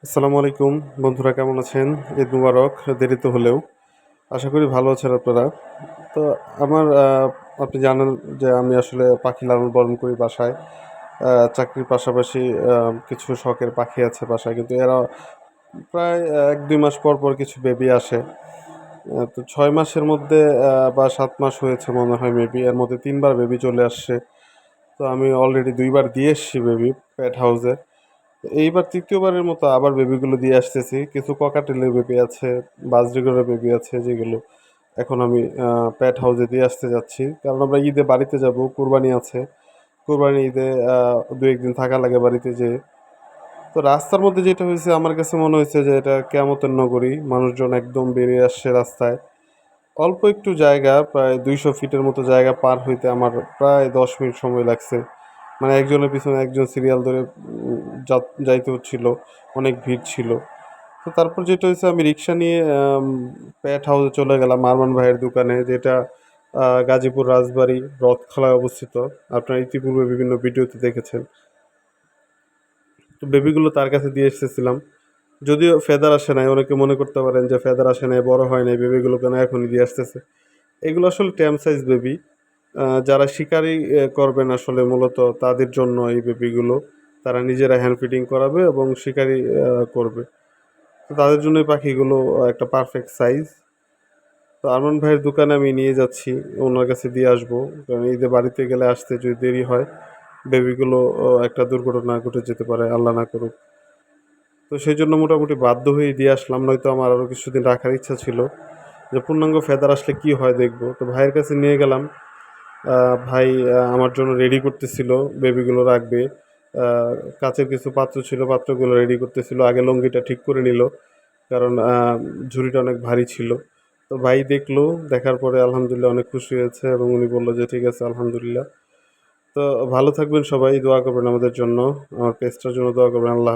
আসসালামু আলাইকুম বন্ধুরা, কেমন আছেন? ঈদ মুবারক, দেরিতে হলেও আশা করি ভালো আছেন আপনারা। তো আমার আপনি জানেন যে আমি আসলে পাখি লালন পালন করি বাসায়। চাকরির পাশাপাশি কিছু শখের পাখি আছে বাসায়, কিন্তু এরা প্রায় ১-২ মাস পর পর কিছু বেবি আসে। তো ৬ মাসের মধ্যে বা ৭ মাস হয়েছে মনে হয় মেবি, এর মধ্যে ৩ বার বেবি চলে আসছে। তো আমি অলরেডি ২ বার দিয়ে এসেছি বেবি পেট হাউসে। এইবার তৃতীয়বারের মতো আবার বেবিগুলো দিয়ে আসতেছি। কিছু ককাটেলের বেবি আছে, বাজরিগরের বেবি আছে, যেগুলো এখন আমি প্যাট হাউসে দিয়ে আসতে যাচ্ছি। কারণ আমরা ঈদে বাড়িতে যাব, কুরবানি আছে। কুরবানি ঈদে ২-১ দিন থাকা লাগে বাড়িতে যেয়ে। তো রাস্তার মধ্যে যেটা হয়েছে, আমার কাছে মনে হয়েছে যে এটা কেয়ামতের নগরী। মানুষজন একদম বেরিয়ে আসছে রাস্তায়। অল্প একটু জায়গা, প্রায় ২০০ ফিটের মতো জায়গা পার হইতে আমার প্রায় ১০ মিনিট সময় লাগছে। মানে একজনের পিছনে একজন সিরিয়াল ধরে যাইতে হচ্ছিল, অনেক ভিড় ছিল। তো তারপর যেটা হয়েছে, আমি রিক্সা নিয়ে প্যাট হাউসে চলে গেলাম, আরমান ভাইয়ের দোকানে, যেটা গাজীপুর রাজবাড়ী রথখলায় অবস্থিত। আপনারা ইতিপূর্বে বিভিন্ন ভিডিওতে দেখেছেন। তো বেবিগুলো তার কাছে দিয়ে এসেছিলাম। যদিও ফেদার আসে নাই, অনেকে মনে করতে পারেন যে ফেদার আসে নাই, বড় হয় নাই, বেবিগুলো কেন এখনই দিয়ে আসতেছে। এগুলো আসলে ট্যাম সাইজ বেবি। যারা শিকারি করবেন আসলে মূলত তাদের জন্য এই বেবিগুলো। তারা নিজেরা হ্যান্ড ফিডিং করাবে এবং শিকারি করবে। তো তাদের জন্য এই পাখিগুলো একটা পারফেক্ট সাইজ। তো আরমান ভাইয়ের দোকানে আমি নিয়ে যাচ্ছি, ওনার কাছে দিয়ে আসবো। কারণ ঈদে বাড়িতে গেলে আসতে যদি দেরি হয়, বেবিগুলো একটা দুর্ঘটনা ঘটে যেতে পারে, আল্লাহ না করুক। তো সেই জন্য মোটামুটি বাধ্য হয়েই দিয়ে আসলাম, নয়তো আমার আরও কিছুদিন রাখার ইচ্ছা ছিল, যে পূর্ণাঙ্গ ফেদার আসলে কি হয় দেখবো। তো ভাইয়ের কাছে নিয়ে গেলাম। ভাই আমার জন্য রেডি করতেছিল, বেবিগুলো রাখবে। আ কাঁচের কিছু পাত্র ছিল, পাত্রগুলো রেডি করতেছিল। আগে লুঙ্গিটা ঠিক করে নিল, কারণ ঝুড়িটা অনেক ভারী ছিল। তো ভাই দেখলো, দেখার পরে আলহামদুলিল্লাহ অনেক খুশি হয়েছে এবং উনি বলল যে ঠিক আছে, আলহামদুলিল্লাহ। তো ভালো থাকবেন সবাই, দোয়া করবেন আমাদের জন্য, আমার পেজটার জন্য দোয়া করবেন। আল্লাহ